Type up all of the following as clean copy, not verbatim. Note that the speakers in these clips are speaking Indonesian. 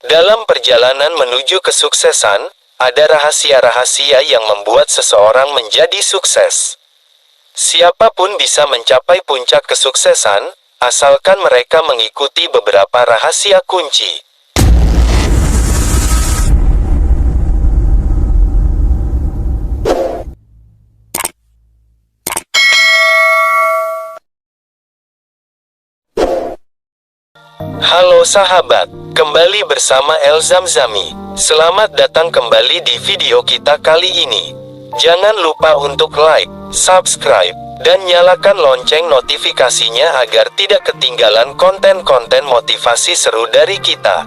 Dalam perjalanan menuju kesuksesan, ada rahasia-rahasia yang membuat seseorang menjadi sukses. Siapapun bisa mencapai puncak kesuksesan, asalkan mereka mengikuti beberapa rahasia kunci. Halo sahabat, kembali bersama El Zamzami. Selamat datang kembali di video kita kali ini. Jangan lupa untuk like, subscribe, dan nyalakan lonceng notifikasinya agar tidak ketinggalan konten-konten motivasi seru dari kita.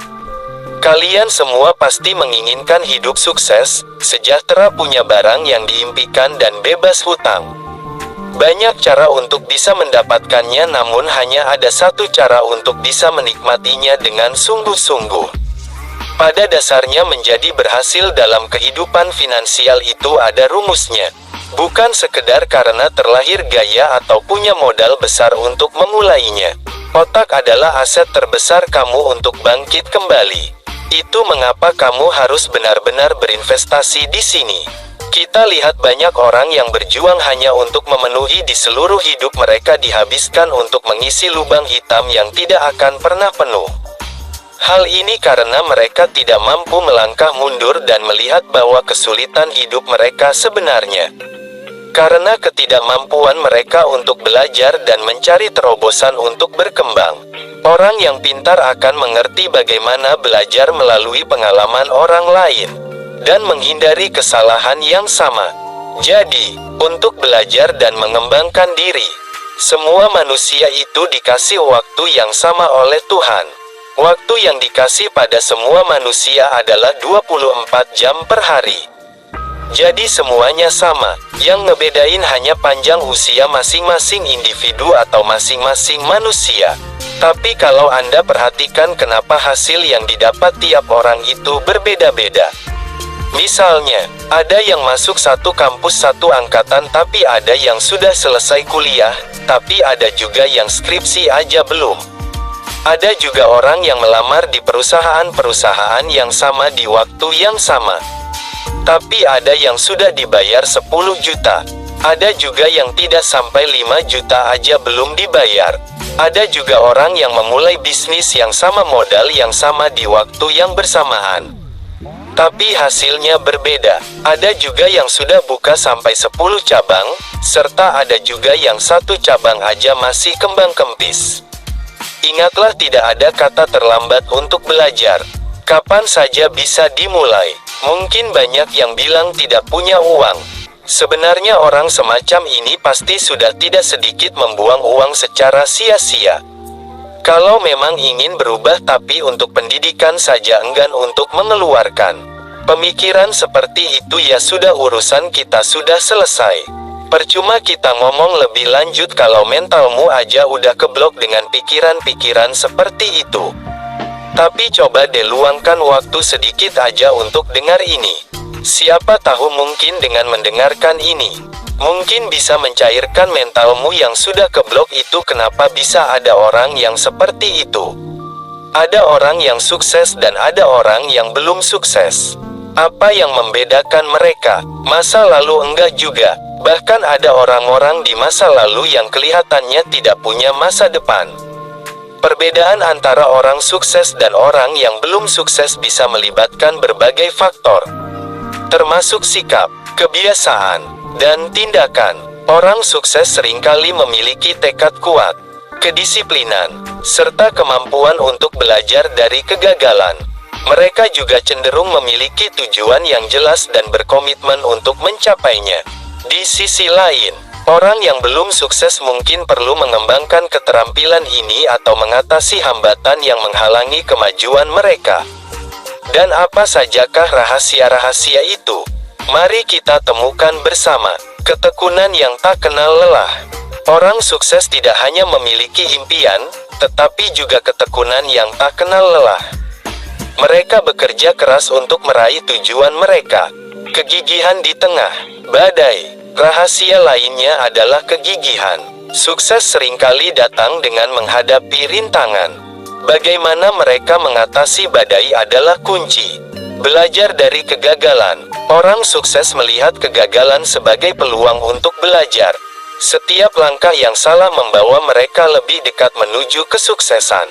Kalian semua pasti menginginkan hidup sukses, sejahtera, punya barang yang diimpikan dan bebas hutang. Banyak cara untuk bisa mendapatkannya, namun hanya ada satu cara untuk bisa menikmatinya dengan sungguh-sungguh. Pada dasarnya menjadi berhasil dalam kehidupan finansial itu ada rumusnya. Bukan sekedar karena terlahir gaya atau punya modal besar untuk memulainya. Otak adalah aset terbesar kamu untuk bangkit kembali. Itu mengapa kamu harus benar-benar berinvestasi di sini. Kita lihat banyak orang yang berjuang hanya untuk memenuhi di seluruh hidup mereka dihabiskan untuk mengisi lubang hitam yang tidak akan pernah penuh. Hal ini karena mereka tidak mampu melangkah mundur dan melihat bahwa kesulitan hidup mereka sebenarnya. Karena ketidakmampuan mereka untuk belajar dan mencari terobosan untuk berkembang. Orang yang pintar akan mengerti bagaimana belajar melalui pengalaman orang lain dan menghindari kesalahan yang sama. Jadi, untuk belajar dan mengembangkan diri, semua manusia itu dikasih waktu yang sama oleh Tuhan. Waktu yang dikasih pada semua manusia adalah 24 jam per hari. Jadi semuanya sama, yang ngebedain hanya panjang usia masing-masing individu atau masing-masing manusia. Tapi kalau Anda perhatikan kenapa hasil yang didapat tiap orang itu berbeda-beda. Misalnya, ada yang masuk satu kampus satu angkatan tapi ada yang sudah selesai kuliah, tapi ada juga yang skripsi aja belum. Ada juga orang yang melamar di perusahaan-perusahaan yang sama di waktu yang sama. Tapi ada yang sudah dibayar 10 juta. Ada juga yang tidak sampai 5 juta aja belum dibayar. Ada juga orang yang memulai bisnis yang sama, modal yang sama di waktu yang bersamaan. Tapi hasilnya berbeda. Ada juga yang sudah buka sampai 10 cabang, serta ada juga yang satu cabang aja masih kembang kempis. Ingatlah, tidak ada kata terlambat untuk belajar. Kapan saja bisa dimulai. Mungkin banyak yang bilang tidak punya uang. Sebenarnya orang semacam ini pasti sudah tidak sedikit membuang uang secara sia-sia. Kalau memang ingin berubah tapi untuk pendidikan saja enggan untuk mengeluarkan pemikiran seperti itu, ya sudah, urusan kita sudah selesai. Percuma kita ngomong lebih lanjut kalau mentalmu aja udah keblok dengan pikiran-pikiran seperti itu. Tapi coba deh luangkan waktu sedikit aja untuk dengar ini. Siapa tahu mungkin dengan mendengarkan ini, mungkin bisa mencairkan mentalmu yang sudah keblok itu. Kenapa bisa ada orang yang seperti itu? Ada orang yang sukses dan ada orang yang belum sukses. Apa yang membedakan mereka? Masa lalu enggak juga. Bahkan ada orang-orang di masa lalu yang kelihatannya tidak punya masa depan. Perbedaan antara orang sukses dan orang yang belum sukses bisa melibatkan berbagai faktor, termasuk sikap, kebiasaan, dan tindakan. Orang sukses seringkali memiliki tekad kuat, kedisiplinan, serta kemampuan untuk belajar dari kegagalan. Mereka juga cenderung memiliki tujuan yang jelas dan berkomitmen untuk mencapainya. Di sisi lain, orang yang belum sukses mungkin perlu mengembangkan keterampilan ini atau mengatasi hambatan yang menghalangi kemajuan mereka. Dan apa sajakah rahasia-rahasia itu? Mari kita temukan bersama. Ketekunan yang tak kenal lelah. Orang sukses tidak hanya memiliki impian, tetapi juga ketekunan yang tak kenal lelah. Mereka bekerja keras untuk meraih tujuan mereka. Kegigihan di tengah badai. Rahasia lainnya adalah kegigihan. Sukses seringkali datang dengan menghadapi rintangan. Bagaimana mereka mengatasi badai adalah kunci. Belajar dari kegagalan. Orang sukses melihat kegagalan sebagai peluang untuk belajar. Setiap langkah yang salah membawa mereka lebih dekat menuju kesuksesan.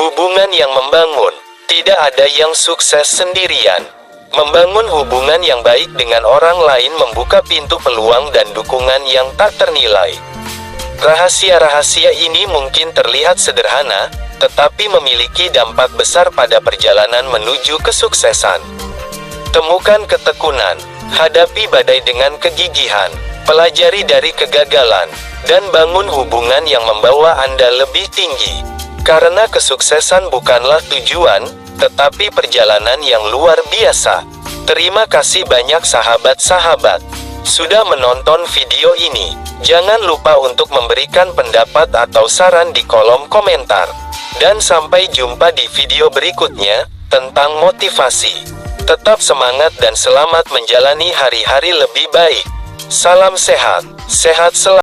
Hubungan yang membangun. Tidak ada yang sukses sendirian. Membangun hubungan yang baik dengan orang lain membuka pintu peluang dan dukungan yang tak ternilai. Rahasia-rahasia ini mungkin terlihat sederhana, tetapi memiliki dampak besar pada perjalanan menuju kesuksesan. Temukan ketekunan, hadapi badai dengan kegigihan, pelajari dari kegagalan, dan bangun hubungan yang membawa Anda lebih tinggi. Karena kesuksesan bukanlah tujuan, tetapi perjalanan yang luar biasa. Terima kasih banyak sahabat-sahabat sudah menonton video ini. Jangan lupa untuk memberikan pendapat atau saran di kolom komentar. Dan sampai jumpa di video berikutnya tentang motivasi. Tetap semangat dan selamat menjalani hari-hari lebih baik. Salam sehat, sehat selalu.